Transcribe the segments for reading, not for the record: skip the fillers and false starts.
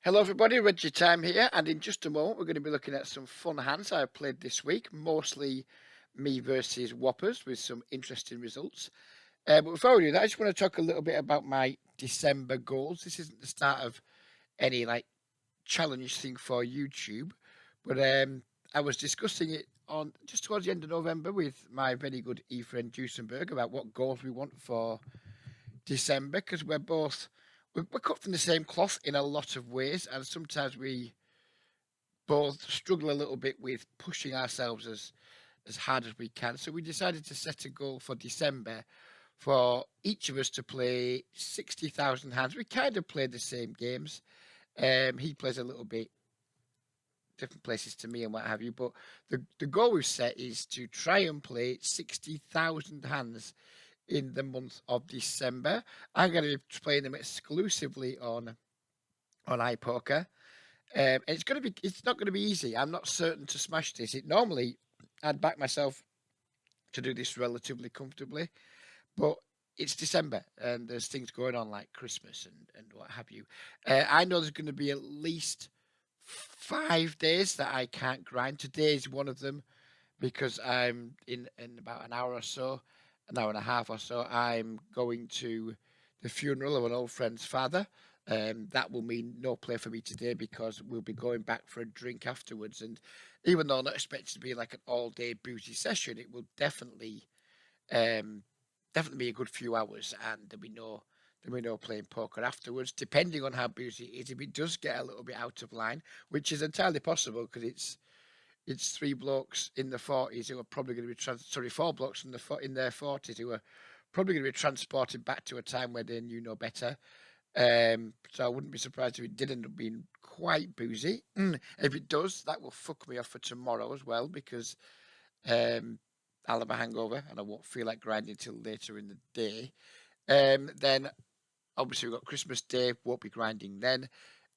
Hello, everybody. Reggie Time here, and in just a moment, we're going to be looking at some fun hands I've played this week, mostly me versus Whoppers, with some interesting results. But before we do that, I just want to talk a little bit about my December goals. This isn't the start of any challenge thing for YouTube, but I was discussing it on just towards the end of November with my very good friend Duesenberg about what goals we want for December because we're cut from the same cloth in a lot of ways, and sometimes we both struggle a little bit with pushing ourselves as hard as we can. So we decided to set a goal for December for each of us to play 60,000 hands. We kind of play the same games. He plays a little bit different places to me and what have you, but the goal we've set is to try and play 60,000 hands in the month of December. I'm going to be playing them exclusively on iPoker. It's not gonna be easy. I'm not certain to smash this. I'd back myself to do this relatively comfortably, but it's December and there's things going on like Christmas and what have you. I know there's going to be at least 5 days that I can't grind. Today is one of them because I'm in about an hour or so, an hour and a half or so. I'm going to the funeral of an old friend's father. That will mean no play for me today because we'll be going back for a drink afterwards. And even though I'm not expected to be like an all-day boozy session, it will um, definitely be a good few hours, and there'll be no playing poker afterwards. Depending on how boozy it is, if it does get a little bit out of line, which is entirely possible because it's three blokes in the 40s who are probably going to be four blokes in their 40s who are probably going to be transported back to a time where they knew no better. So I wouldn't be surprised if it did end up being quite boozy. If it does, that will fuck me off for tomorrow as well because um, I'll have a hangover and I won't feel like grinding till later in the day. Then obviously we've got Christmas Day, won't be grinding then.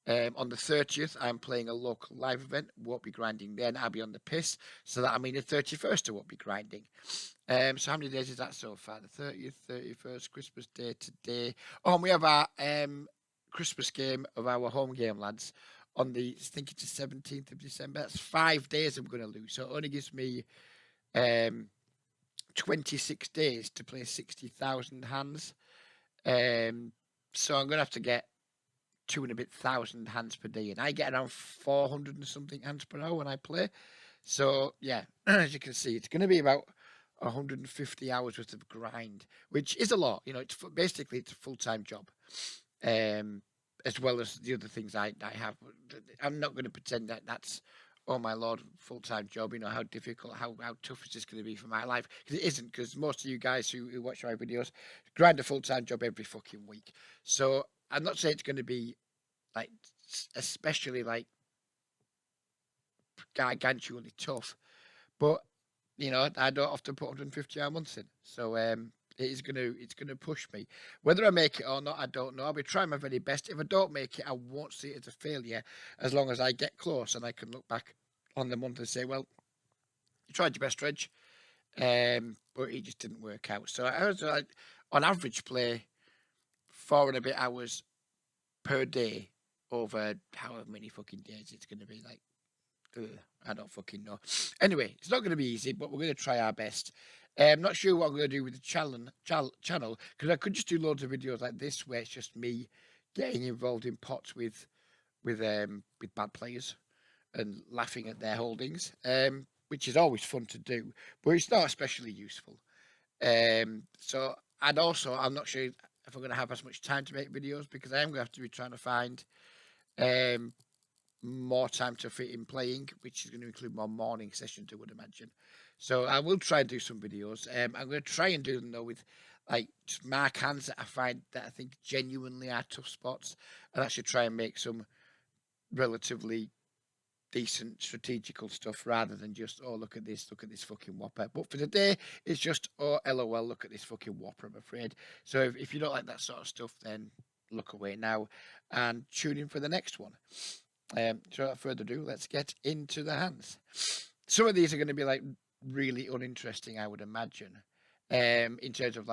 On the 30th, I'm playing a local live event, won't be grinding then. I'll be on the piss, so that I mean the 31st I won't be grinding. So how many days is that so far? The 30th, 31st, Christmas Day today. Oh, and we have our Christmas game of our home game, lads, on I think it's the 17th of December. That's 5 days I'm going to lose. So it only gives me um, 26 days to play 60,000 hands. So I'm going to have to get two and a bit thousand hands per day, and I get around 400 and something hands per hour when I play. So yeah, as you can see, it's going to be about 150 hours worth of grind, which is a lot. Basically it's a full time job, um, as well as the other things I have. I'm not going to pretend that that's oh my lord full time job. How difficult, how tough is this going to be for my life? Because it isn't. Because most of you guys who watch my videos grind a full time job every fucking week. So I'm not saying it's going to be like especially like gargantuanly tough, but I don't often put 150 hour months in, so it's gonna push me. Whether I make it or not, I don't know. I'll be trying my very best. If I don't make it, I won't see it as a failure, as long as I get close and I can look back on the month and say, well, you tried your best, Reg, but it just didn't work out. So I was on average play 4 and a bit hours per day over however many fucking days it's going to be. I don't fucking know. Anyway, it's not going to be easy, but we're going to try our best. I'm not sure what I'm going to do with the channel because I could just do loads of videos like this where it's just me getting involved in pots with bad players and laughing at their holdings, which is always fun to do, but it's not especially useful. So I'm not sure if I'm going to have as much time to make videos because I am going to have to be trying to find um, more time to fit in playing, which is going to include more morning sessions, I would imagine. So I will try and do some videos. I'm going to try and do them though with just mark hands that I think genuinely are tough spots, and actually try and make some relatively decent strategical stuff rather than just look at this fucking whopper. But for today, it's just lol, look at this fucking whopper. I'm afraid. So if you don't like that sort of stuff, then look away now and tune in for the next one. So without further ado, let's get into the hands. Some of these are going to be like really uninteresting, I would imagine, in terms of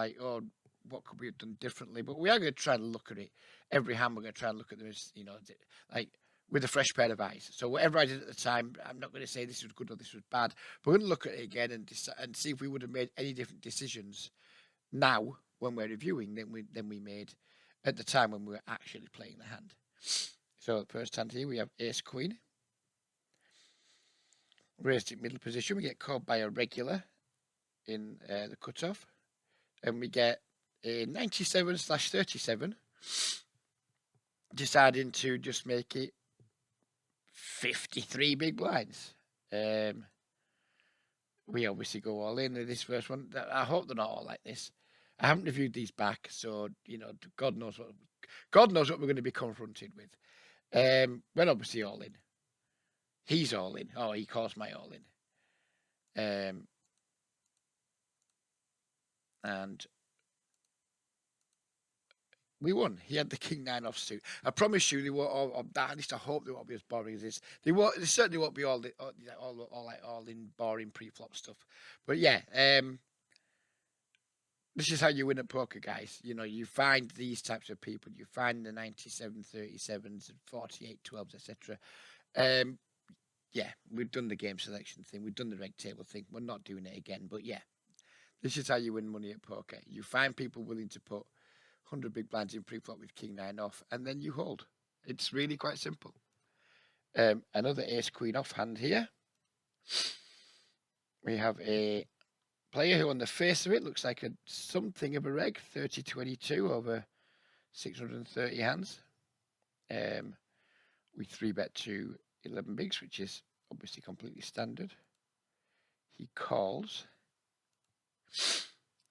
what could we have done differently. But we are going to try and look at it every hand. We're going to try and look at them as, like with a fresh pair of eyes. So whatever I did at the time, I'm not going to say this was good or this was bad. But we're going to look at it again and and see if we would have made any different decisions now when we're reviewing than we made at the time when we were actually playing the hand. So the first hand here we have Ace Queen. Raised it middle position. We get called by a regular in the cutoff, and we get a 97/37, deciding to just make it 53 big blinds. We obviously go all in with this first one. I hope they're not all like this. I haven't reviewed these back, so God knows what we're going to be confronted with. We're obviously all in. He's all in. Oh, he calls my all in. And we won. He had the king nine offsuit. I promise you, they won't all. At least I hope they won't be as boring as this. They won't. They certainly won't be all in boring pre-flop stuff. But yeah, this is how you win at poker, guys. You find these types of people. You find the 97/37s and 48/12s, etc. Yeah, we've done the game selection thing. We've done the reg table thing. We're not doing it again. But yeah, this is how you win money at poker. You find people willing to put 100 big blinds in pre-flop with king nine off, and then you hold. It's really quite simple. Another ace queen off hand here. We have a player who on the face of it looks like something of a reg, 30-22 over 630 hands. We 3-bet to 11 bigs, which is obviously completely standard. He calls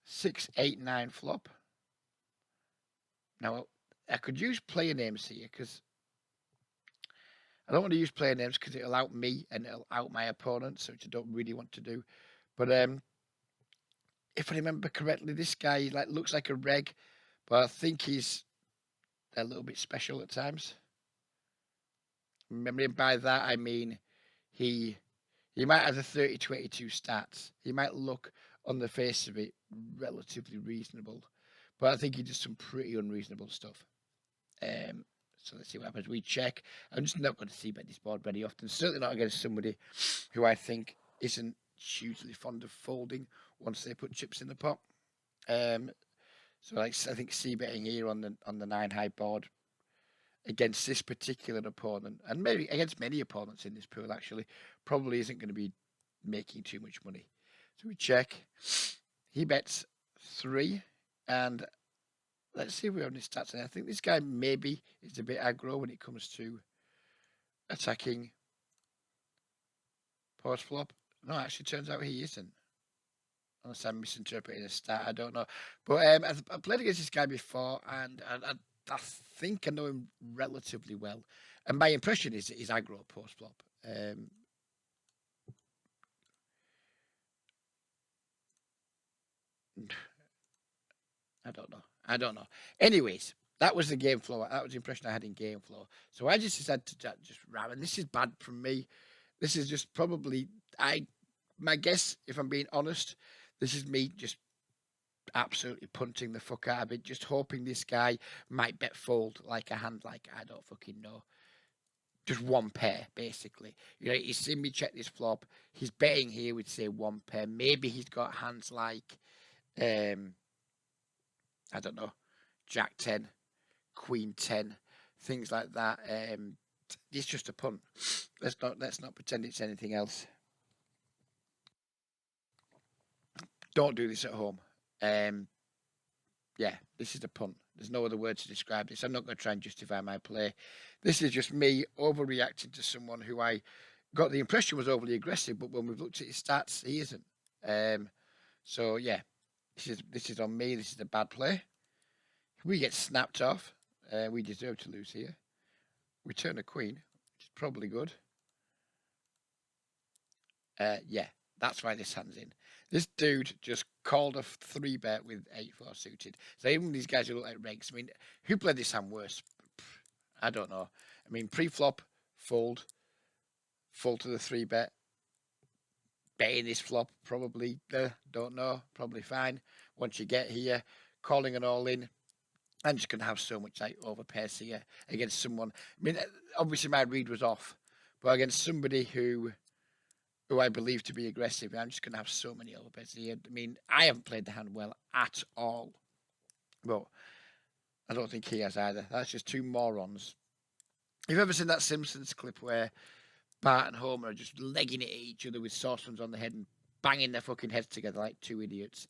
6-8-9 flop. Now, I could use player names here because I don't want to use player names because it'll out me and it'll out my opponent, which I don't really want to do. But if I remember correctly, this guy looks like a reg, but I think he's a little bit special at times. Remembering by that, I mean he might have the 30-22 stats. He might look on the face of it relatively reasonable, but I think he does some pretty unreasonable stuff. So let's see what happens. We check. I'm just not going to see bet this board very often. Certainly not against somebody who I think isn't hugely fond of folding once they put chips in the pot. So I think c betting here on the 9 high board against this particular opponent, and maybe against many opponents in this pool actually, probably isn't going to be making too much money. So we check. He bets 3, and let's see if we have any stats. And I think this guy maybe is a bit aggro when it comes to attacking post flop. No, actually, turns out he isn't. Unless I'm misinterpreting a stat, I don't know. But I played against this guy before, and I think I know him relatively well. And my impression is that he's aggro post flop. I don't know. Anyways, that was the game flow. That was the impression I had in game flow. So I just decided to just ram. And this is bad from me. This is just probably my guess, if I'm being honest, this is me just absolutely punting the fuck out of it, just hoping this guy might bet fold like a hand like I don't fucking know. Just one pair, basically. He's seen me check this flop. He's betting here with, say, one pair. Maybe he's got hands like, I don't know, Jack 10, Queen 10, things like that. It's just a punt. Let's not pretend it's anything else. Don't do this at home. Yeah, this is a punt. There's no other word to describe this. I'm not going to try and justify my play. This is just me overreacting to someone who I got the impression was overly aggressive, but when we've looked at his stats, he isn't. So yeah, this is on me. This is a bad play. We get snapped off. We deserve to lose here. We turn a queen, which is probably good. Yeah, that's why this hand's in. This dude just called a 3-bet with 8-4 suited. So even these guys who look like regs, I mean, who played this hand worse? I don't know. I mean, pre-flop, fold to the 3-bet. Betting this flop, probably, don't know, probably fine. Once you get here, calling it all in. I'm just going to have so much like overpairs here against someone. I mean, obviously my read was off, but against somebody who I believe to be aggressive, I'm just going to have so many overpairs here. I mean, I haven't played the hand well at all, but I don't think he has either. That's just two morons. You've ever seen that Simpsons clip where Bart and Homer are just legging it at each other with saucepans on the head and banging their fucking heads together like two idiots?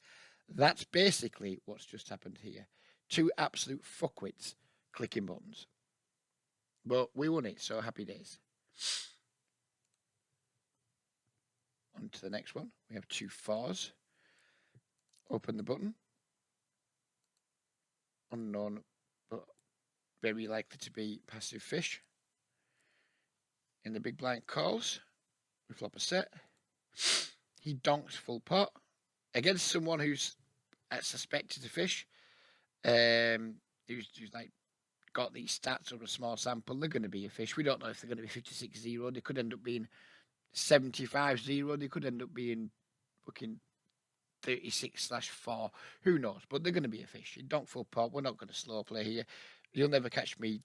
That's basically what's just happened here. Two absolute fuckwits clicking buttons. But we won it, so happy days. On to the next one. We have 2 4s. Open the button. Unknown, but very likely to be passive fish. In the big blind calls, we flop a set. He donks full pot against someone who's suspected to fish. Who's like got these stats over a small sample. They're going to be a fish. We don't know if they're going to be 56-0. They could end up being 75-0. They could end up being fucking 36/4. Who knows? But they're going to be a fish. You donk full pot. We're not going to slow play here. You'll never catch me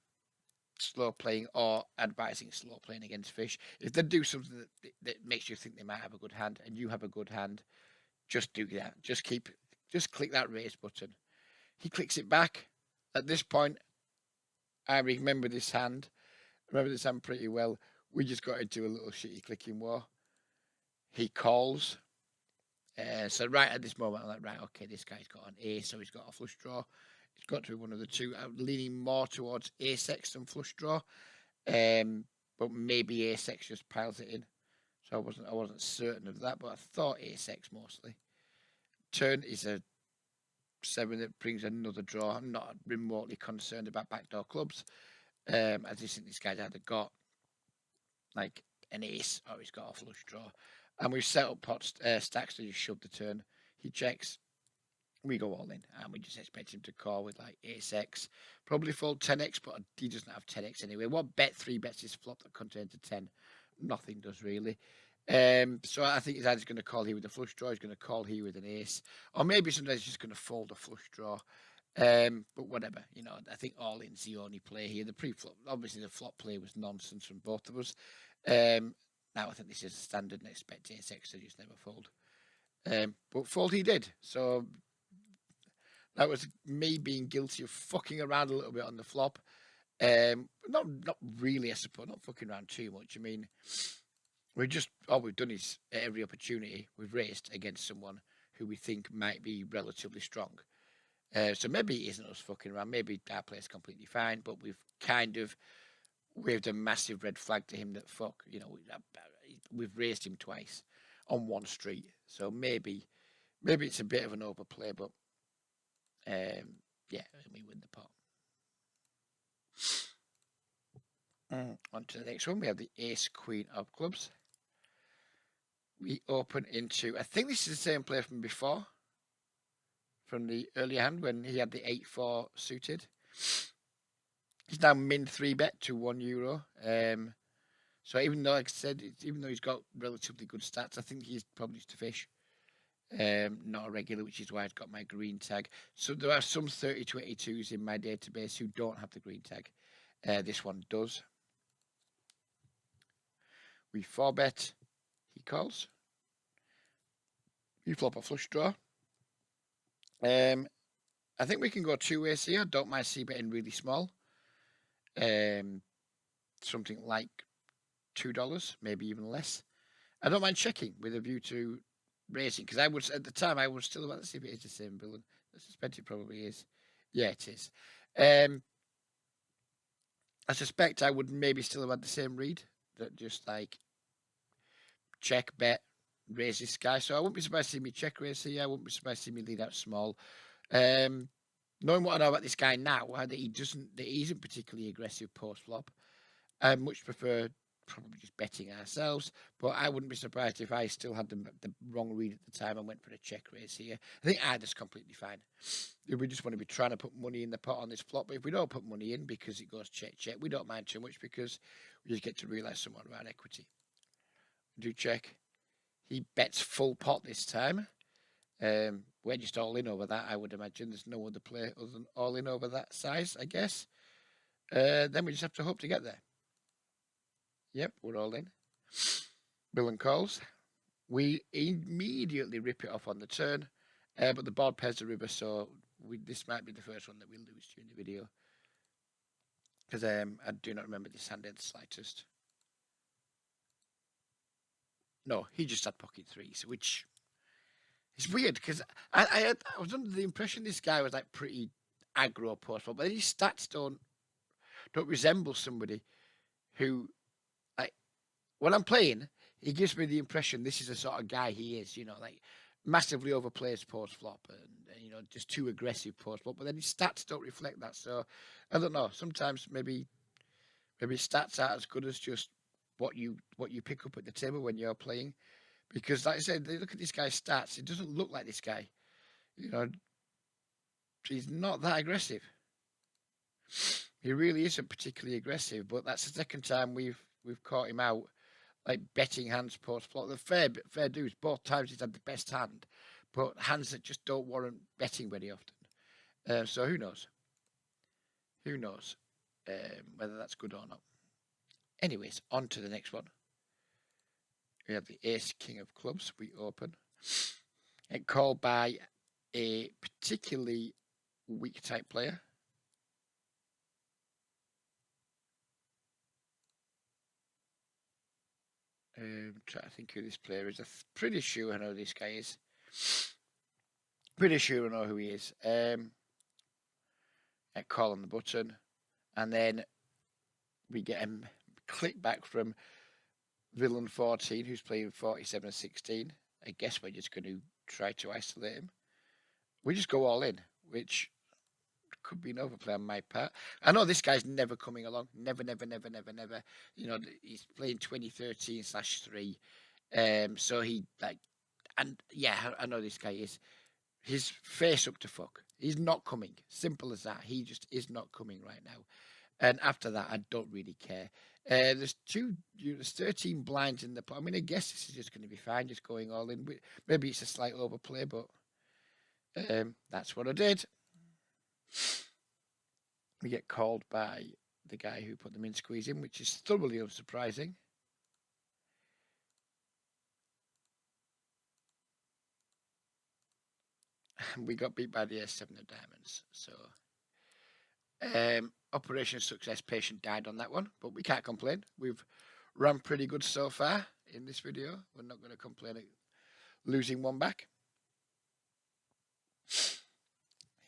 slow playing or advising slow playing against fish. If they do something that makes you think they might have a good hand and you have a good hand, just do that. Just click that raise button. He clicks it back. At this point, I remember this hand. Pretty well. We just got into a little shitty clicking war. He calls. So right at this moment, I'm like, right, okay, this guy's got an ace, so he's got a flush draw. It's got to be one of the two. I'm leaning more towards ace-x than flush draw, but maybe ace-x just piles it in. So I wasn't certain of that, but I thought ace-x mostly. Turn is a 7 that brings another draw. I'm not remotely concerned about backdoor clubs. I just think this guy's either got like an ace or he's got a flush draw. And we've set up pot stacks to just shove the turn. He checks. We go all in, and we just expect him to call with like ace-x. Probably fold 10x, but he doesn't have 10x anyway. What bet 3 bets his flop that contains a 10? Nothing does really. So I think he's either going to call here with a flush draw, he's going to call here with an ace, or maybe sometimes he's just going to fold a flush draw. But whatever, I think all in's the only play here. The pre-flop, obviously the flop play was nonsense from both of us. Now I think this is a standard and expect ace-x to just never fold. But fold he did. So that was me being guilty of fucking around a little bit on the flop. Not really, I suppose. Not fucking around too much. I mean, all we've done is at every opportunity we've raised against someone who we think might be relatively strong. So maybe it isn't us fucking around. Maybe our play's completely fine, but we've kind of waved a massive red flag to him that we've raised him twice on one street. So maybe it's a bit of an overplay, but yeah, we win the pot. On to the next one. We have the ace queen of clubs. We open into, I think this is the same player from before, from the earlier hand when he had the 8-4 suited. He's now min 3 bet to €1. So even though, like I said, even though he's got relatively good stats, I think he's probably just a fish. Not a regular, which is why I've got my green tag. So there are some 30-22s in my database who don't have the green tag. This one does. We 4-bet. He calls. We flop a flush draw. I think we can go 2 ways here. Don't mind c-betting really small. Something like $2, maybe even less. I don't mind checking with a view to raising, because at the time I was still about to see if it is the same villain. I suspect it probably is. Yeah, it is. I suspect I would maybe still have had the same read, that just like check, bet, raise this guy. So I wouldn't be surprised to see me check raise here. I wouldn't be surprised to see me lead out small. Knowing what I know about this guy now, that he isn't particularly aggressive post flop, I much prefer probably just betting ourselves. But I wouldn't be surprised if I still had the wrong read at the time and went for a check raise here. I think either's completely fine. We just want to be trying to put money in the pot on this flop. But if we don't put money in because it goes check, we don't mind too much because we just get to realise somewhat of our equity. Do check. He bets full pot this time. But we're just all in over that, I would imagine. There's no other player other than all in over that size, I guess. Then we just have to hope to get there. Yep, we're all in. Bill and calls. We immediately rip it off on the turn, but the board pairs the river, so this might be the first one that we lose during the video. Because I do not remember this hand in the slightest. No, he just had pocket threes, which is weird because I was under the impression this guy was like pretty aggro post flop, but his stats don't resemble somebody who, like, when I'm playing, he gives me the impression this is the sort of guy he is, like massively overplays post flop and just too aggressive post flop. But then his stats don't reflect that. So I don't know. Sometimes maybe stats aren't as good as just what you pick up at the table when you're playing. Because like I said, look at this guy's stats. It doesn't look like this guy. He's not that aggressive. He really isn't particularly aggressive. But that's the second time we've caught him out, like betting hands post flop. The fair dues. Both times he's had the best hand, but hands that just don't warrant betting very often. So who knows? Who knows whether that's good or not? Anyways, on to the next one. We have the Ace King of Clubs. We open. And called by a particularly weak type player. Try to think who this player is. I'm pretty sure I know who this guy is. Pretty sure I know who he is. I call on the button, and then we get a click back from Villain 14, who's playing 47 and 16. I guess we're just going to try to isolate him. We just go all in, which could be an overplay on my part. I know this guy's never coming along. Never. He's playing 2013/3. So he and yeah, I know this guy is. His face up to fuck. He's not coming. Simple as that. He just is not coming right now. And after that, I don't really care. There's 13 blinds in the pot. I mean, I guess this is just going to be fine, just going all in. Maybe it's a slight overplay, but that's what I did. We get called by the guy who put them in squeeze in, which is thoroughly unsurprising. We got beat by the S7 of diamonds. So Operation Success, patient died on that one, but we can't complain. We've run pretty good so far in this video. We're not going to complain at losing one back.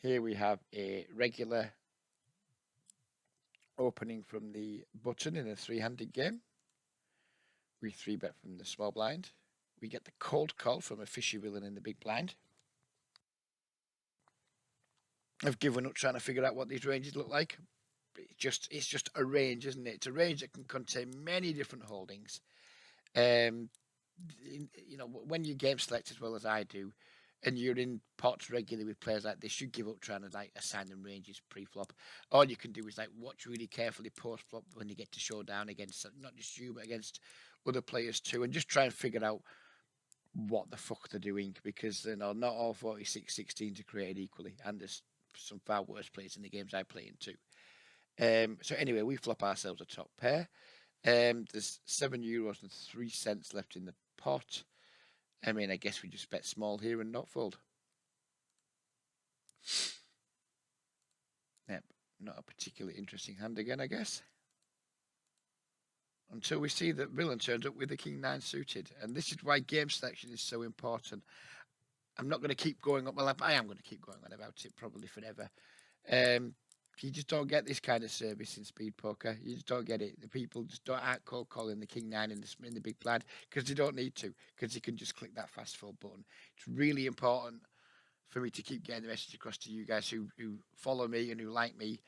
Here we have a regular opening from the button in a three-handed game. We 3-bet from the small blind. We get the cold call from a fishy villain in the big blind. I've given up trying to figure out what these ranges look like. It's just a range, isn't it? It's a range that can contain many different holdings. When you game select as well as I do, and you're in pots regularly with players like this, you give up trying to assign them ranges pre-flop. All you can do is watch really carefully post-flop when you get to showdown against not just you but against other players too, and just try and figure out what the fuck they're doing, because not all 46-16s are created equally, and there's some far worse players in the games I play in too. So anyway, we flop ourselves a top pair. There's €7.03 left in the pot. I mean, I guess we just bet small here and not fold. Yep, not a particularly interesting hand again, I guess. Until we see that villain turns up with the King 9 suited. And this is why game selection is so important. I'm not going to keep going up. Well, I am going to keep going on about it probably forever. You just don't get this kind of service in speed poker. You just don't get it. The people just aren't calling the King 9 in the big blind because they don't need to, because you can just click that fast fold button. It's really important for me to keep getting the message across to you guys who follow me and who like me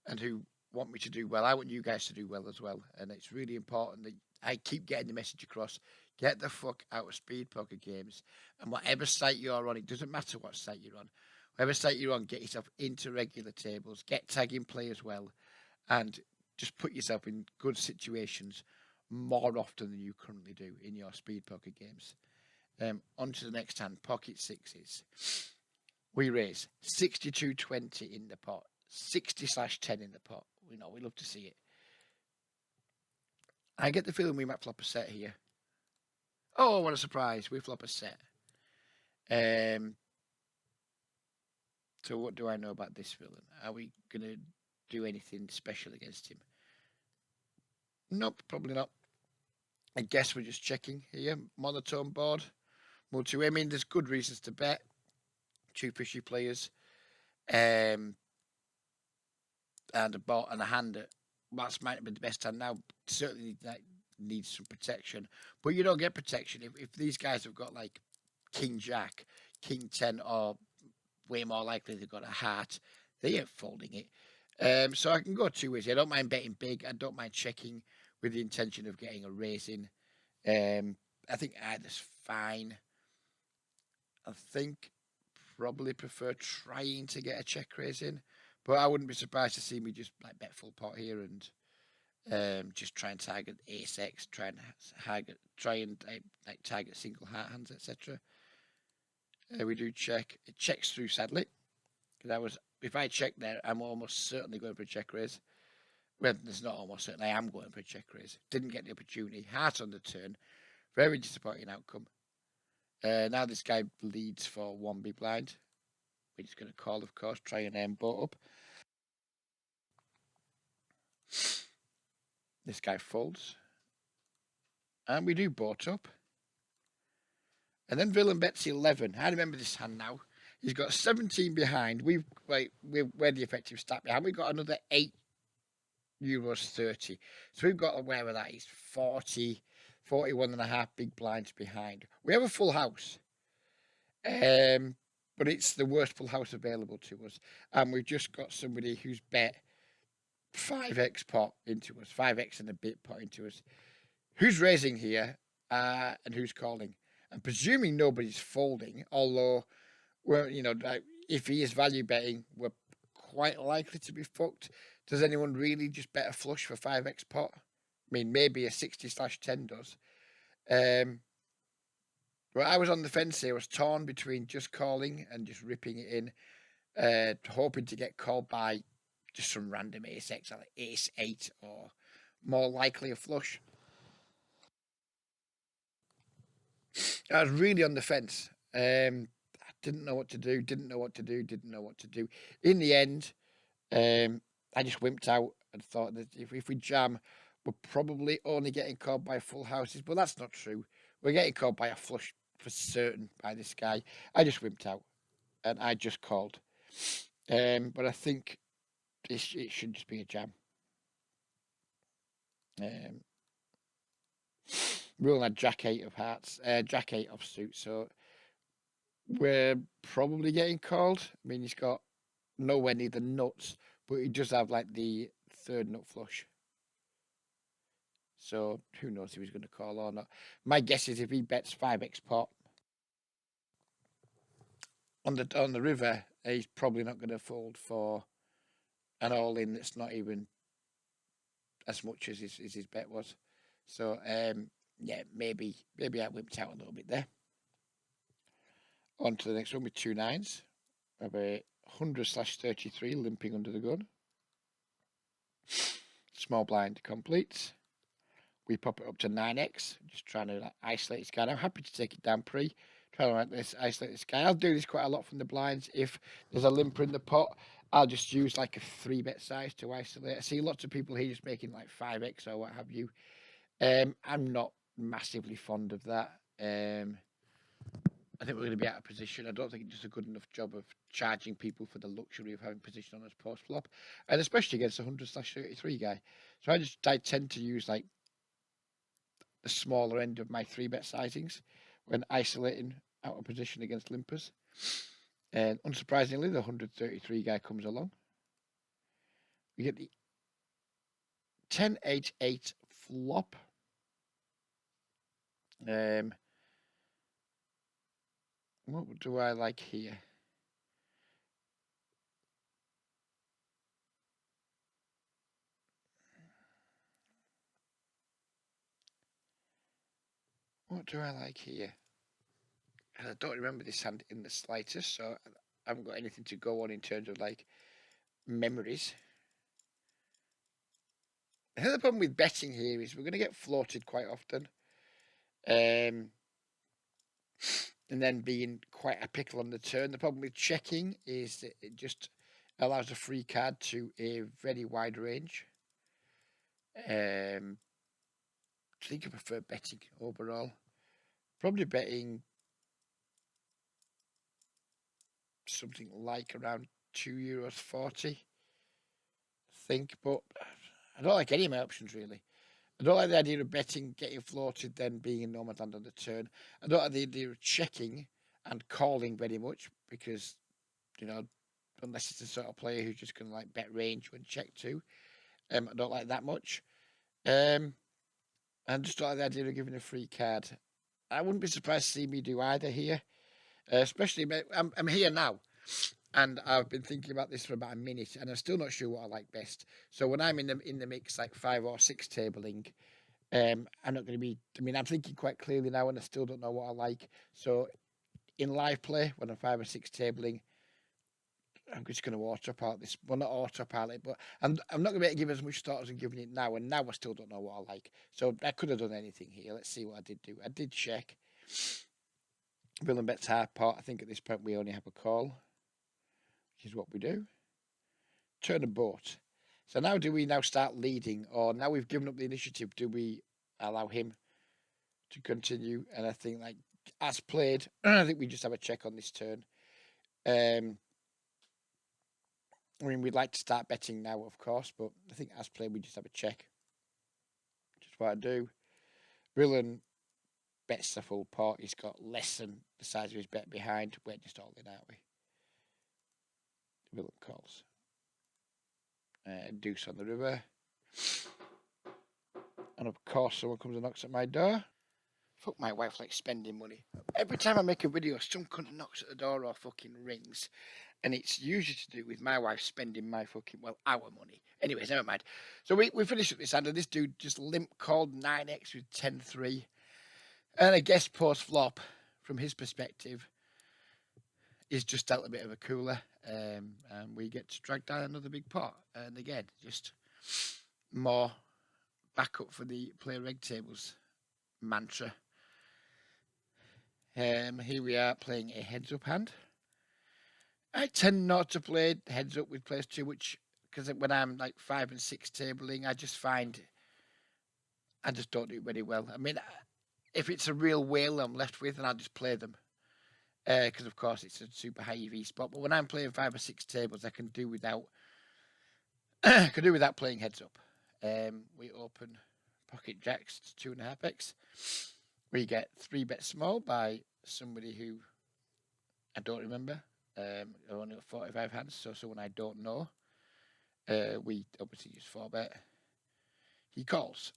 and who want me to do well. I want you guys to do well as well. And it's really important that I keep getting the message across. Get the fuck out of speed poker games. And whatever site you're on, it doesn't matter what site you're on. Whatever site you're on, get yourself into regular tables, get tagging play as well, and just put yourself in good situations more often than you currently do in your speed poker games. On to the next hand, pocket sixes. We raise 62.20 in the pot, 60/10 in the pot. We love to see it. I get the feeling we might flop a set here. Oh, what a surprise! We flop a set. Um, so what do I know about this villain? Are we gonna do anything special against him? Nope, probably not. I guess we're just checking here. Monotone board, multi. I mean, there's good reasons to bet. Two fishy players, and a bot and a hand that might be the best hand now. Certainly that needs some protection, but you don't get protection if these guys have got like King Jack, King 10, or way more likely they've got a heart. They ain't folding it. So I can go two ways. I don't mind betting big. I don't mind checking with the intention of getting a raise in. I think either's fine. I think probably prefer trying to get a check raise in, but I wouldn't be surprised to see me just like bet full pot here and just try and target ace X, try and like target single heart hands, etc. We do check. It checks through sadly. Because if I check there, I'm almost certainly going for a check raise. Well, there's not almost certain. I am going for a check raise. Didn't get the opportunity. Heart on the turn. Very disappointing outcome. Now this guy leads for one big blind. We're just going to call, of course, try and boat up. This guy folds. And we do boat up. And then villain bets 11. I remember this hand now. He's got 17 behind. We're the effective stat behind. We've got another €8 30. So we've got where that is 40, 41 and a half big blinds behind. We have a full house. But it's the worst full house available to us. And we've just got somebody who's bet 5x pot into us, 5x and a bit pot into us. Who's raising here and who's calling? I'm presuming nobody's folding, although, well, if he is value betting, we're quite likely to be fucked. Does anyone really just bet a flush for 5x pot? I mean, maybe a 60/10 does. Well, I was on the fence here. I was torn between just calling and just ripping it in, hoping to get called by just some random ace X, like ace 8, or more likely a flush. I was really on the fence. I didn't know what to do. In the end, I just wimped out and thought that if we jam, we're probably only getting called by full houses, but that's not true. We're getting called by a flush for certain by this guy. I just wimped out and I just called. But I think it should just be a jam. Ruling had Jack 8 of hearts, Jack 8 of suits, so we're probably getting called. I mean, he's got nowhere near the nuts, but he does have like the third nut flush. So who knows if he's going to call or not. My guess is if he bets 5x pot on the river, he's probably not going to fold for an all in that's not even as much as his bet was. So yeah, maybe I wimped out a little bit there. On to the next one with 2 9s. We have a 100/33 limping under the gun. Small blind completes. We pop it up to 9x, just trying to isolate this guy. I'm happy to take it down pre. Trying to isolate this guy. I'll do this quite a lot from the blinds. If there's a limper in the pot, I'll just use like a 3-bet size to isolate. I see lots of people here just making like 5x or what have you. I'm not massively fond of that. I think we're going to be out of position. I don't think it does a good enough job of charging people for the luxury of having position on us post flop, and especially against a 100/33 guy. So I tend to use like the smaller end of my 3-bet sizings when isolating out of position against limpers. And unsurprisingly, the 133 guy comes along. We get the 10-8-8 flop. What do I like here? What do I like here? And I don't remember this hand in the slightest, so I haven't got anything to go on in terms of like memories. I think the problem with betting here is we're going to get floated quite often, and then being quite a pickle on the turn. The problem with checking is that it just allows a free card to a very wide range. I think I prefer betting overall. Probably betting something like around €2.40, I think, but I don't like any of my options really. I don't like the idea of betting, getting floated, then being in no man's land on the turn. I don't like the idea of checking and calling very much because, you know, unless it's the sort of player who's just going to like bet range when checked to. I don't like that much. And just don't like the idea of giving a free card. I wouldn't be surprised to see me do either here, especially I'm here now. And I've been thinking about this for about a minute, and I'm still not sure what I like best. So when I'm in the mix, like 5 or 6 tabling, I'm not going to be. I mean, I'm thinking quite clearly now, and I still don't know what I like. So in live play, when I'm 5 or 6 tabling, I'm just going to autopilot this. Well, not autopilot, but I'm not going to be able to give as much thought as I'm giving it now, and now I still don't know what I like. So I could have done anything here. Let's see what I did do. I did check. Villain bets half pot. I think at this point we only have a call, which is what we do. Turn a boat. So now do we now start leading, or now we've given up the initiative, do we allow him to continue? And I think like as played, I think we just have a check on this turn. I mean, we'd like to start betting now, of course, but I think as played, we just have a check. Just what I do. Villain bets the full pot. He's got less than the size of his bet behind. We're just all in, aren't we? Villain calls. Deuce on the river. And of course, someone comes and knocks at my door. Fuck, my wife likes spending money. Every time I make a video, some cunt knocks at the door or fucking rings. And it's usually to do with my wife spending my fucking, well, our money. Anyways, never mind. So we finished up this hand, and this dude just limp called 9x with 10-3. And I guess post flop, from his perspective, is just dealt a bit of a cooler. And we get to drag down another big pot. And again, just more backup for the play reg tables mantra. Here we are playing a heads up hand. I tend not to play heads up with players too much because when I'm like 5 and 6 tabling, I just find I just don't do it very well. I mean, if it's a real whale I'm left with, then I'll just play them because of course it's a super high EV spot. But when I'm playing 5 or 6 tables, I can do without playing heads up. We open pocket jacks to 2.5x. We get 3 bets small by somebody who I don't remember. I've only got 45 hands, so someone I don't know. We obviously use 4-bet. He calls.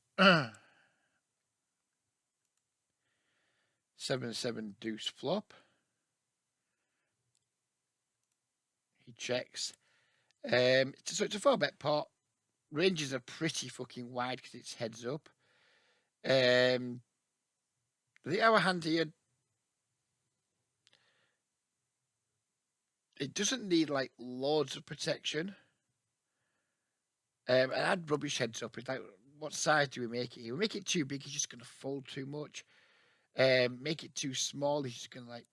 7-7 deuce flop. He checks. So it's a 4-bet pot. Ranges are pretty fucking wide because it's heads up. The our hand here, it doesn't need like loads of protection. And I had rubbish heads up. It's like, what size do we make it here? We make it too big, he's just going to fold too much. Make it too small, he's just going to like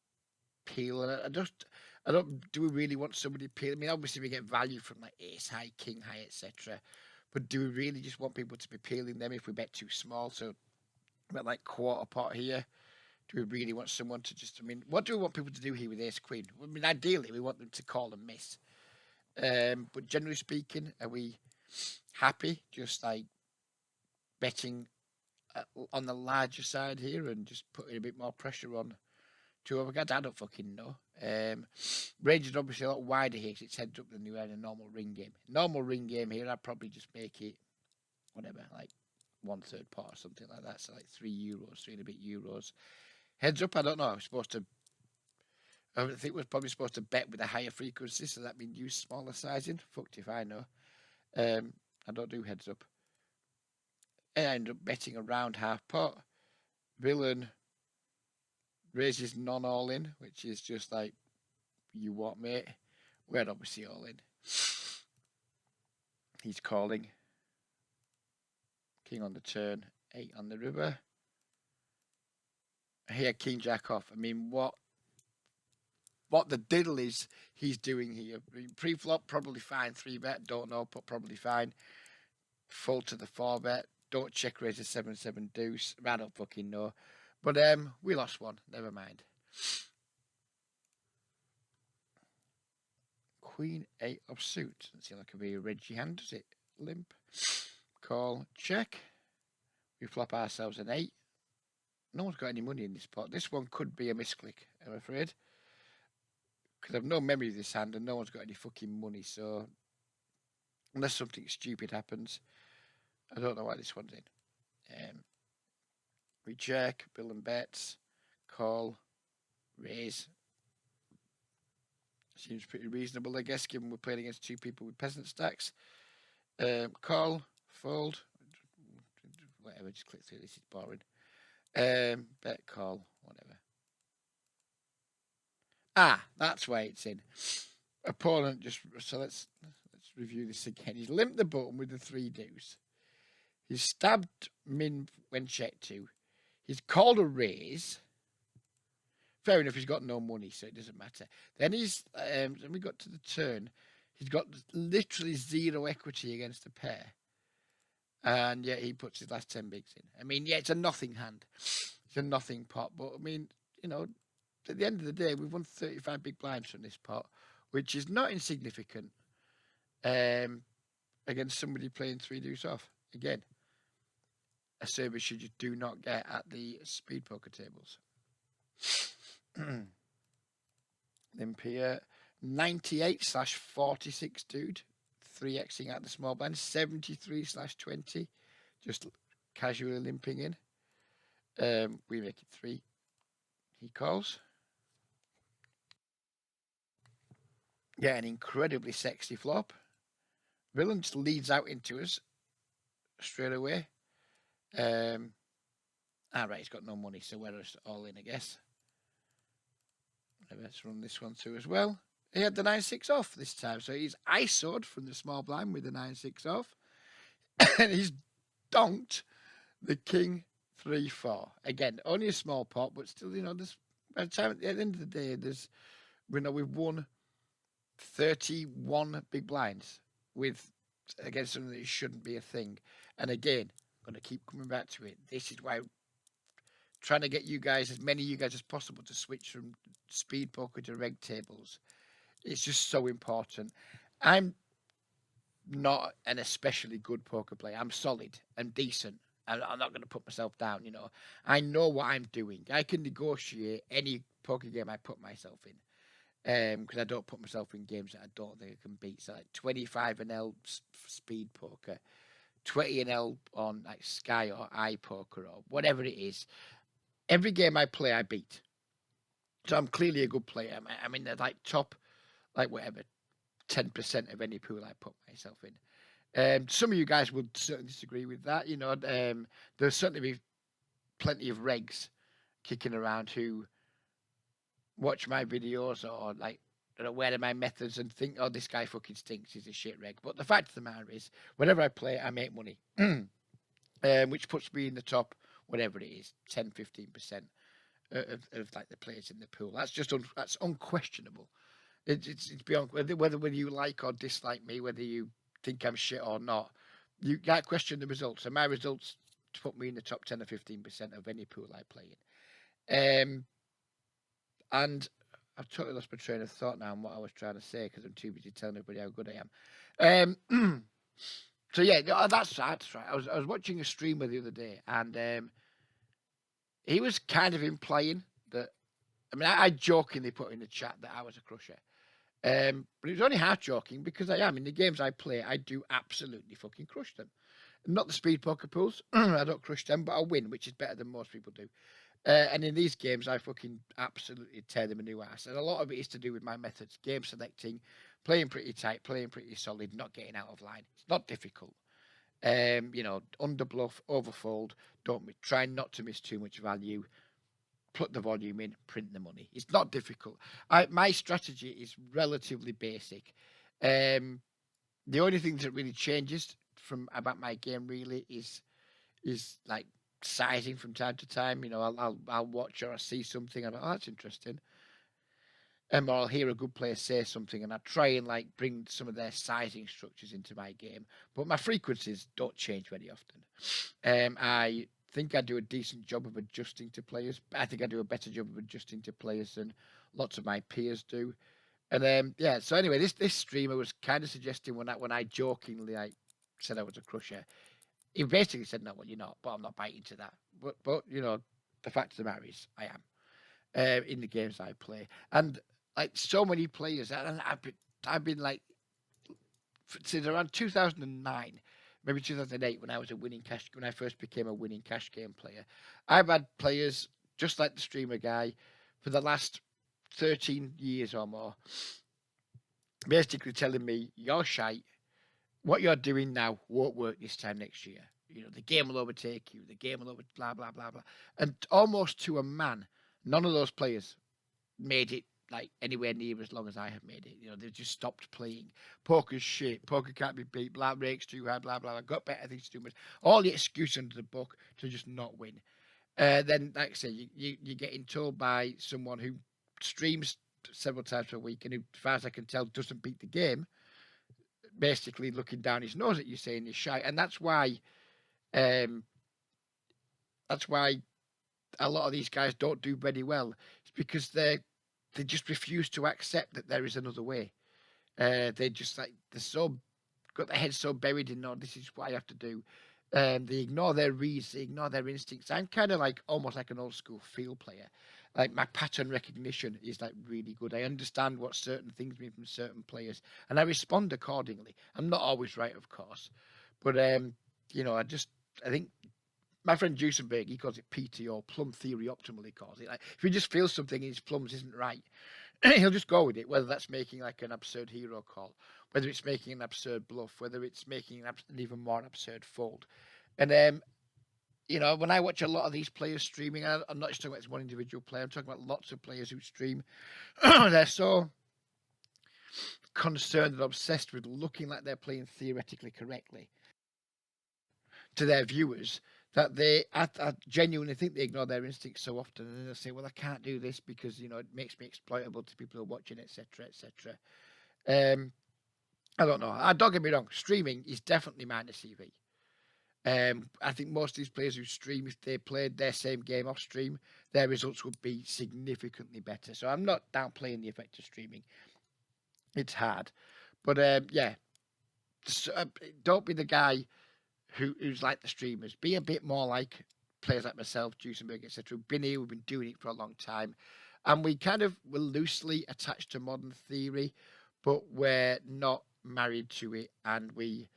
peel. And I don't. Do we really want somebody peel? I mean, obviously we get value from like ace high, king high, etc. But do we really just want people to be peeling them if we bet too small? So about like quarter pot here. Do we really want someone to just? I mean, what do we want people to do here with ace queen? I mean, ideally we want them to call and miss. But generally speaking, are we happy just like betting on the larger side here and just putting a bit more pressure on two other guys? I don't fucking know. Range is obviously a lot wider here because it's heads up than you are in a normal ring game. Normal ring game here, I'd probably just make it whatever, like 1/3 pot or something like that. So like €3, 3 and a bit euros. Heads up, I don't know. I think we're probably supposed to bet with a higher frequency, so that means use smaller sizing. Fucked if I know. I don't do heads up. And I end up betting around half pot. Villain raises non all in, which is just like You what, mate? We're obviously all in. He's calling. King on the turn, 8 on the river. Here, King Jack off. I mean, what the diddle is he's doing here? Pre-flop, probably fine. 3-bet, don't know, but probably fine. Full to the 4-bet. Don't check raise a 7-7 deuce. I don't fucking know. But we lost one. Never mind. Queen 8 of suit. Doesn't seem like a very Reggie hand, does it? Limp. Call. Check. We flop ourselves an 8. No one's got any money in this pot. This one could be a misclick, I'm afraid. Because I've no memory of this hand and no one's got any fucking money. So, unless something stupid happens, I don't know why this one's in. We check. Bill and bets. Call. Raise. Seems pretty reasonable, I guess, given we're playing against two people with peasant stacks. Call. Fold. Whatever, just click through this. It's boring. Bet, call, whatever. That's why it's in. Opponent just so let's review this again. He's limped the button with the 3 deuce. He's stabbed min when checked to. He's called a raise. Fair enough, he's got no money, so it doesn't matter. Then then we got to the turn. He's got literally 0 equity against a pair. And yet he puts his last 10 bigs in. I mean, yeah, it's a nothing hand. It's a nothing pot. But, I mean, you know, at the end of the day, we've won 35 big blinds from this pot, which is not insignificant against somebody playing 3 deuce off. Again, a service you just do not get at the speed poker tables. Limpia, 98/46, dude. 3xing out the small blind, 73/20, just casually limping in. We make it 3. He calls. Yeah, an incredibly sexy flop. Villain just leads out into us straight away. Right, he's got no money, so we're just all in, I guess. Let's run this one through as well. He had the 9-6 off this time, so he's ISO'd from the small blind with the 9-6 off. And he's donked the King 3-4. Again, only a small pot, but still, you know, there's by the time at the end of the day, we've won 31 big blinds with against something that shouldn't be a thing. And again, I'm going to keep coming back to it. This is why trying to get you guys, as many of you guys as possible, to switch from speed poker to reg tables. It's just so important. I'm not an especially good poker player. I'm solid and decent. I'm not going to put myself down, you know. I know what I'm doing. I can negotiate any poker game I put myself in. Because I don't put myself in games that I don't think I can beat. So like 25 and L speed poker, 20 and L on like Sky or iPoker or whatever it is. Every game I play, I beat. So I'm clearly a good player. I'm in the like top, like whatever, 10% of any pool I put myself in. Some of you guys would certainly disagree with that. You know, there'll certainly be plenty of regs kicking around who watch my videos or like aware of my methods and think, oh, this guy fucking stinks, he's a shit reg. But the fact of the matter is, whenever I play, I make money, which puts me in the top, whatever it is, 10, 15% of like the players in the pool. That's just that's unquestionable. It's beyond whether you like or dislike me, whether you think I'm shit or not. You can't question the results, and my results put me in the top 10 or 15% of any pool I play in. And I've totally lost my train of thought now on what I was trying to say because I'm too busy telling everybody how good I am. So yeah, that's right. I was watching a streamer the other day, and he was kind of implying that. I mean, I jokingly put in the chat that I was a crusher, but it was only half joking because I am. In the games I play, I do absolutely fucking crush them. Not the speed poker pools. I don't crush them, but I win, which is better than most people do. And in these games, I fucking absolutely tear them a new ass. And a lot of it is to do with my methods, game selecting, playing pretty tight, playing pretty solid, not getting out of line. It's not difficult. You know, under bluff, overfold, try not to miss too much value. put the volume in, print the money. It's not difficult. My strategy is relatively basic. Um, the only thing that really changes from about my game really is like sizing from time to time. You know, I'll watch or I see something and I'm like, oh, that's interesting. Or I'll hear a good player say something and I try and like bring some of their sizing structures into my game. But my frequencies don't change very often. I think I do a decent job of adjusting to players. I think I do a better job of adjusting to players than lots of my peers do. And yeah, so anyway, this streamer was kind of suggesting when I jokingly like said I was a crusher. He basically said, "No, well, you're not," but I'm not biting to that. But you know, the fact of the matter is, I am in the games I play, and like so many players, and I've been like since around 2009, maybe 2008 when I first became a winning cash game player. I've had players just like the streamer guy for the last 13 years or more, basically telling me you're shite. What you're doing now won't work this time next year. You know, the game will overtake you. The game will over blah blah blah blah. And almost to a man, none of those players made it like anywhere near as long as I have made it. You know, they just stopped playing. Poker's shit. Poker can't be beat. Blah breaks too hard. Blah blah. I've got better things to do. All the excuse under the book to just not win. Then, like I say, you're getting told by someone who streams several times per week and who, as far as I can tell, doesn't beat the game. Basically, looking down his nose at you, saying you're shy, and um, that's why a lot of these guys don't do very well. It's because they just refuse to accept that there is another way. They just like they're so got their heads so buried in, no, this is what I have to do. They ignore their reads, they ignore their instincts. I'm kind of like almost like an old school field player. Like my pattern recognition is like really good. I understand what certain things mean from certain players, and I respond accordingly. I'm not always right, of course, but you know, I think my friend Duesenberg, he calls it PTO, plum theory optimal. He calls it like if he just feels something in his plums isn't right, he'll just go with it, whether that's making like an absurd hero call, whether it's making an absurd bluff, whether it's making an even more absurd fold. And you know, when I watch a lot of these players streaming, I'm not just talking about this one individual player. I'm talking about lots of players who stream. They're so concerned and obsessed with looking like they're playing theoretically correctly to their viewers that I genuinely think they ignore their instincts so often, and they'll say, "Well, I can't do this because you know it makes me exploitable to people who are watching, etc., etc." I don't know. Don't get me wrong. Streaming is definitely minus CV. I think most of these players who stream, if they played their same game off stream, their results would be significantly better. So I'm not downplaying the effect of streaming. It's hard, but yeah, don't be the guy who's like the streamers. Be a bit more like players like myself, Duesenberg, etc. We've been here, we've been doing it for a long time, and we kind of were loosely attached to modern theory, but we're not married to it, and we're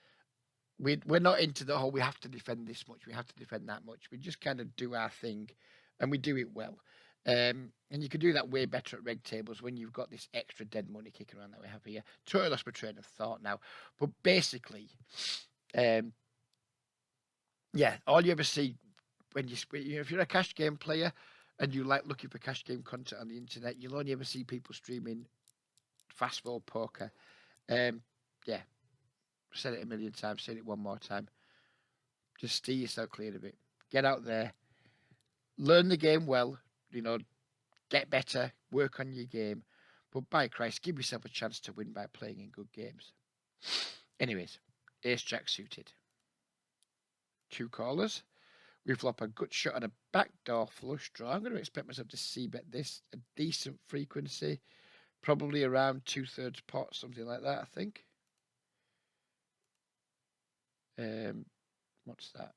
not into the whole we have to defend this much, we have to defend that much. We just kind of do our thing, and we do it well. And you can do that way better at reg tables when you've got this extra dead money kicking around that we have here. Totally lost my train of thought now, but basically, um, yeah, all you ever see when if you're a cash game player and you like looking for cash game content on the internet, you'll only ever see people streaming fast fold poker. Yeah, said it a million times, said it one more time. Just steer yourself clear of it. Get out there, learn the game well, you know, get better, work on your game. But by Christ, give yourself a chance to win by playing in good games. Anyways, ace jack suited. Two callers. We flop a good shot and a backdoor flush draw. I'm going to expect myself to see bet this a decent frequency, probably around 2/3 pot, something like that, I think. What's that?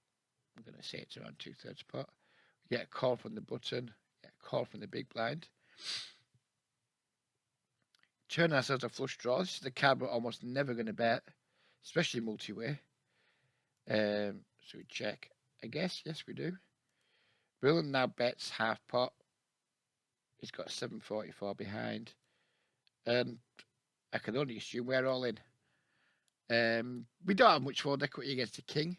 I'm going to say it's around 2/3 pot. We get a call from the button, get a call from the big blind. Turn ourselves a flush draw. This is the card we're almost never going to bet, especially multi-way. So we check. I guess, yes, we do. Brilliant now bets half pot. He's got 744 behind. And I can only assume we're all in. We don't have much forward equity against the king.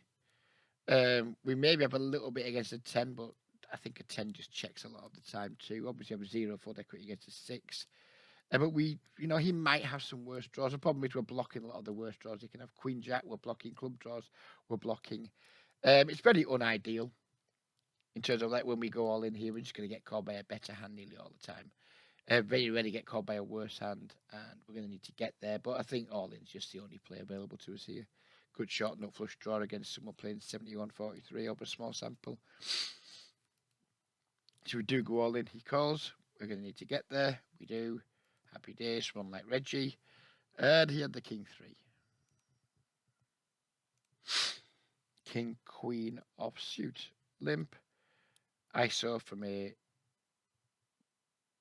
We maybe have a little bit against the 10, but I think a 10 just checks a lot of the time too. Obviously, have a 0 full equity against a 6. But he might have some worse draws. The problem is we're blocking a lot of the worst draws. He can have Queen Jack, we're blocking club draws, we're blocking. It's very unideal in terms of like when we go all in here, we're just going to get called by a better hand nearly all the time. Very rarely get called by a worse hand, and we're going to need to get there. But I think all in's just the only play available to us here. Good short nut flush draw against someone playing 71-43 over a small sample. So we do go all in. He calls. We're going to need to get there. We do. Happy days. Run like Reggie. And he had the king 3. King, queen, offsuit, limp. ISO from a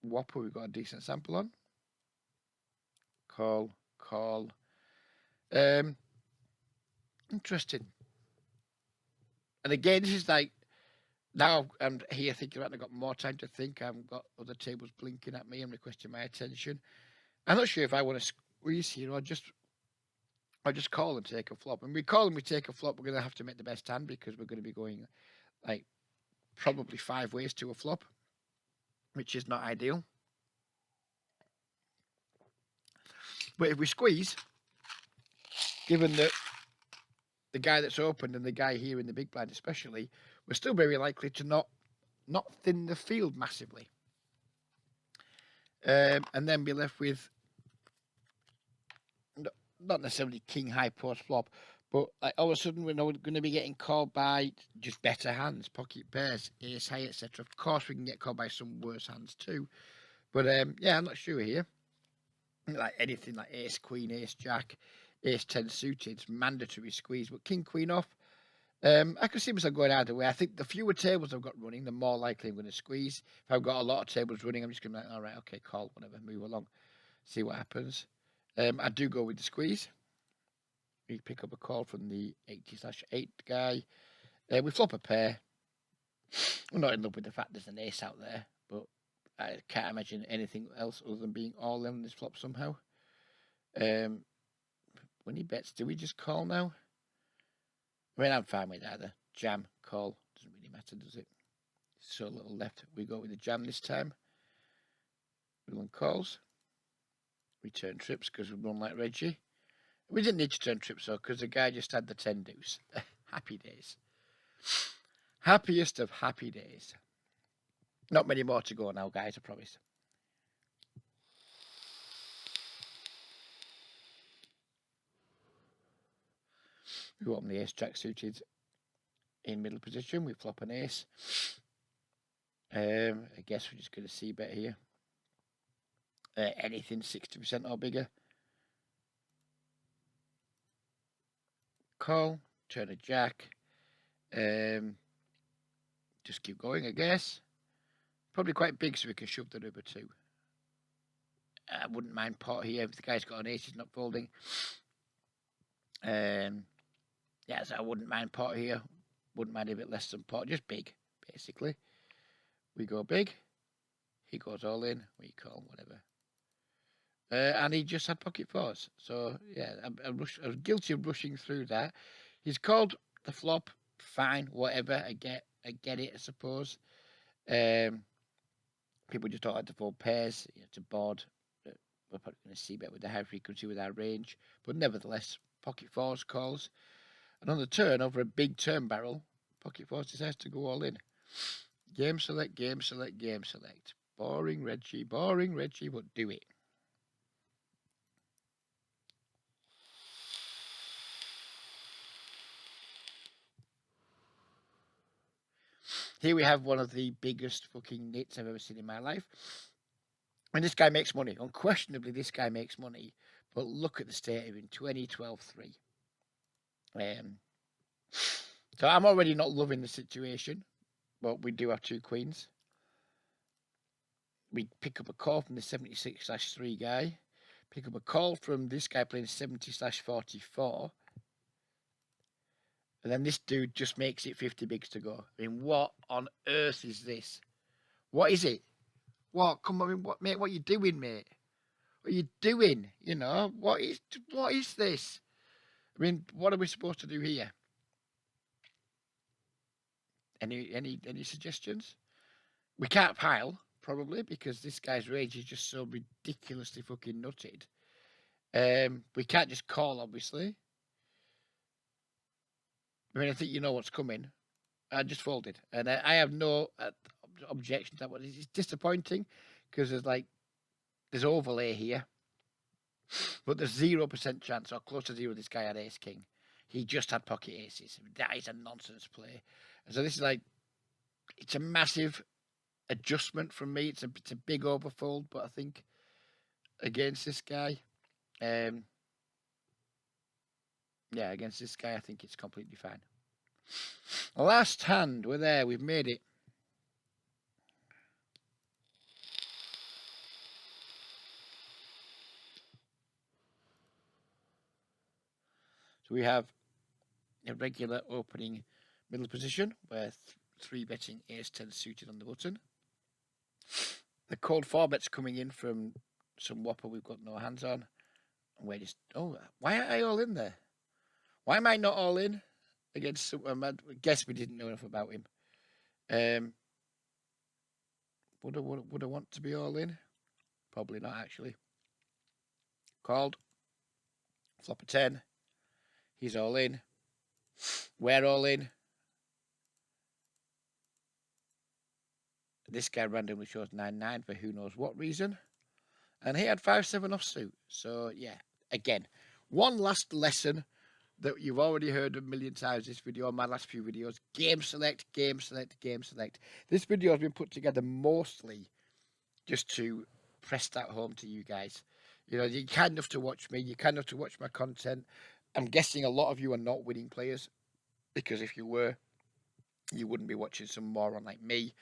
Whopper. We've got a decent sample on. Call. Interesting. And again, this is like, now I'm here thinking about I've got more time to think. I've got other tables blinking at me and requesting my attention. I'm not sure if I want to squeeze here or just call and take a flop. And we call and we take a flop, we're going to have to make the best hand because we're going to be going like probably 5 ways to a flop, which is not ideal. But if we squeeze, given that the guy that's opened and the guy here in the big blind especially, we're still very likely to not thin the field massively. And then be left with not necessarily king high post flop, but like all of a sudden we're going to be getting called by just better hands, pocket pairs, ace high, etc. Of course, we can get called by some worse hands too. But yeah, I'm not sure here. Like anything like ace queen, ace jack, ace 10 suited, it's mandatory squeeze. But king queen off, I could see myself going either way. I think the fewer tables I've got running, the more likely I'm going to squeeze. If I've got a lot of tables running, I'm just going to be like, all right, okay, call, whatever, move along, see what happens. I do go with the squeeze. We pick up a call from the 80/8 guy. We flop a pair. I'm not in love with the fact there's an ace out there, but I can't imagine anything else other than being all in this flop somehow. When he bets, do we just call now? I mean, I'm fine with either. Jam, call, doesn't really matter, does it? So little left. We go with the jam this time. We run calls. We turn trips because we run like Reggie. We didn't need to turn trips though because the guy just had the 10 deuce. Happy days. Happiest of happy days. Not many more to go now, guys, I promise. We open the ace jack suited in middle position. We flop an ace. I guess we're just going to see bet here. Anything 60% or bigger. Call, turn a jack. Just keep going, I guess. Probably quite big so we can shove the river too. I wouldn't mind pot here if the guy's got an ace, he's not folding. Yeah, so I wouldn't mind pot here. Wouldn't mind a bit less than pot, just big, basically. We go big. He goes all in. We call, whatever. And he just had pocket fours. So, yeah, I was guilty of rushing through that. He's called the flop. Fine, whatever. I get it, I suppose. People just don't like to fold pairs. It's a board. We're probably going to see bet with the high frequency with our range. But nevertheless, pocket fours calls. And on the turn, over a big turn barrel, pocket fours decides to go all in. Game select, game select, game select. Boring Reggie, but do it. Here we have one of the biggest fucking nits I've ever seen in my life. And this guy makes money. Unquestionably, this guy makes money. But look at the state of him, 20-12-3. So I'm already not loving the situation. But we do have 2 queens. We pick up a call from the 76/3 guy. Pick up a call from this guy playing 70/44. And then this dude just makes it 50 bigs to go. I mean, what on earth is this? What is it? What? Come on, mate, what are you doing, mate? What are you doing? You know, what is this? I mean, what are we supposed to do here? Any suggestions? We can't pile probably because this guy's rage is just so ridiculously fucking nutted. We can't just call, obviously. I mean, I think you know what's coming. I just folded, and I have no objection to that one. It's disappointing because there's overlay here, but there's 0% chance or close to zero. This guy had ace king. He just had pocket aces. That is a nonsense play. And so this is it's a massive adjustment from me. It's a big overfold, but I think against this guy, against this guy, I think it's completely fine. Last hand, we're there. We've made it. So we have a regular opening middle position where 3-betting ace-10 suited on the button. The cold 4-bet's coming in from some whopper we've got no hands on. And we're just, why aren't I all in there? Why am I not all in against some, I guess we didn't know enough about him. Would I want to be all in? Probably not, actually. Called. Flop a 10. He's all in. We're all in. This guy randomly chose 9-9 for who knows what reason. And he had 5-7 offsuit. So, yeah, again, one last lesson that you've already heard a million times this video, my last few videos. Game select, game select, game select. This video has been put together mostly just to press that home to you guys. You know, you're kind enough to watch me. You're kind enough to watch my content. I'm guessing a lot of you are not winning players because if you were, you wouldn't be watching some moron like me.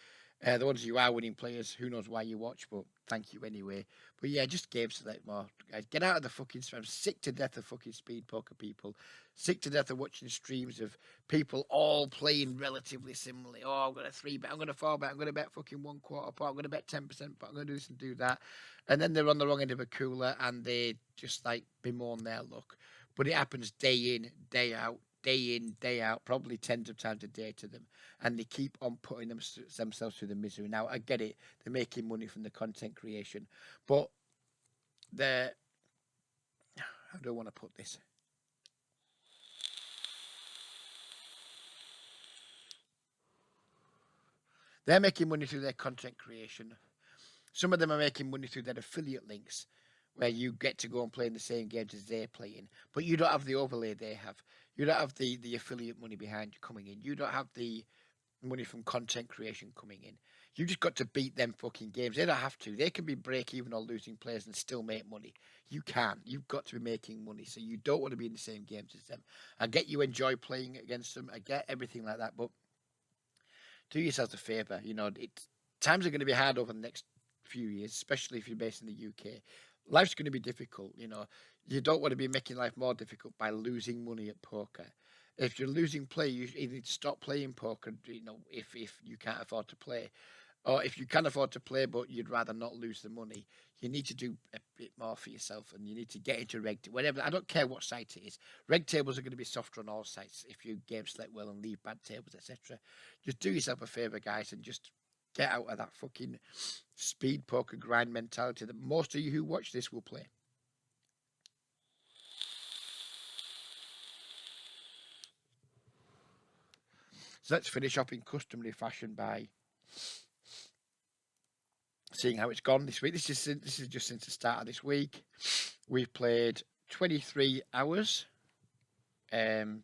The ones who are winning players, who knows why you watch, but thank you anyway. But yeah, just game select more, guys. Get out of the fucking stream. I'm sick to death of fucking speed poker people. Sick to death of watching streams of people all playing relatively similarly. Oh, I'm going to 3-bet, I'm going to 4-bet, I'm going to bet fucking 1/4 pot, I'm going to bet 10%, but I'm going to do this and do that. And then they're on the wrong end of a cooler and they just bemoan their luck. But it happens day in, day out, day in, day out, probably tens of times a day to them. And they keep on putting themselves through the misery. Now, I get it. They're making money from the content creation. But how do I want to put this? They're making money through their content creation. Some of them are making money through their affiliate links, where you get to go and play in the same games as they're playing. But you don't have the overlay they have. You don't have the affiliate money behind you coming in. You don't have the money from content creation coming in. You just got to beat them fucking games. They don't have to. They can be break even or losing players and still make money. You can't. You've got to be making money. So you don't want to be in the same games as them. I get you enjoy playing against them. I get everything like that. But do yourselves a favour. You know, times are going to be hard over the next few years, especially if you're based in the UK. Life's going to be difficult. You know, you don't want to be making life more difficult by losing money at poker. If you're losing play, you either need to stop playing poker. You know, if you can't afford to play, or if you can afford to play but you'd rather not lose the money, you need to do a bit more for yourself, and you need to get into whatever. I don't care what site it is. Reg tables are going to be softer on all sites if you game select well and leave bad tables, etc. Just do yourself a favour, guys, and just get out of that fucking speed poker grind mentality that most of you who watch this will play. So let's finish up in customary fashion by seeing how it's gone this week. This is just since the start of this week. We've played 23 hours, an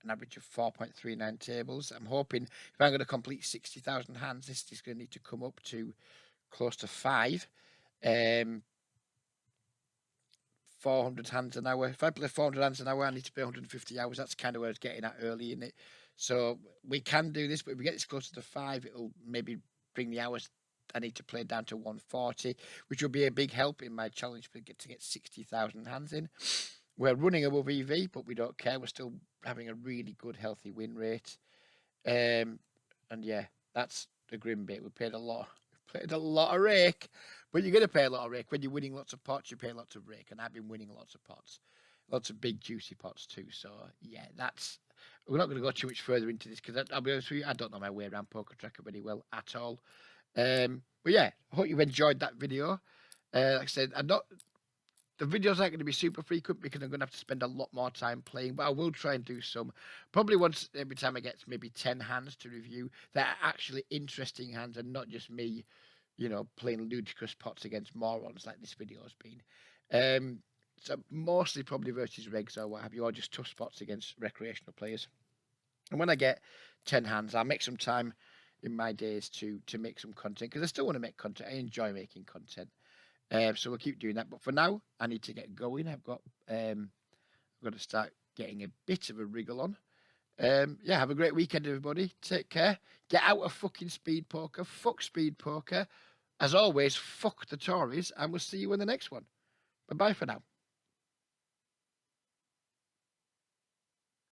average of 4.39 tables. I'm hoping if I'm going to complete 60,000 hands, this is going to need to come up to close to 5. 400 hands an hour. If I play 400 hands an hour, I need to play 150 hours. That's kind of where I was getting at early in it. So we can do this, but if we get this closer to 5, it'll maybe bring the hours I need to play down to 140, which will be a big help in my challenge to get 60,000 hands in. We're running above EV, but we don't care. We're still having a really good, healthy win rate. And yeah, that's the grim bit. We played a lot of rake, but you're going to pay a lot of rake. When you're winning lots of pots, you pay lots of rake, and I've been winning lots of pots. Lots of big, juicy pots too. So, yeah, that's we're not going to go too much further into this because I'll be honest with you, I don't know my way around Poker Tracker very well at all. But yeah, I hope you enjoyed that video. Like I said, the videos aren't going to be super frequent because I'm going to have to spend a lot more time playing, but I will try and do some. Probably once every time I get maybe 10 hands to review that are actually interesting hands and not just me, playing ludicrous pots against morons like this video has been. So mostly probably versus regs or what have you, or just tough spots against recreational players. And when I get 10 hands, I'll make some time in my days to make some content because I still want to make content. I enjoy making content. So we'll keep doing that. But for now, I need to get going. I've got to start getting a bit of a wriggle on. Yeah, have a great weekend, everybody. Take care. Get out of fucking speed poker. Fuck speed poker. As always, fuck the Tories, and we'll see you in the next one. Bye-bye for now.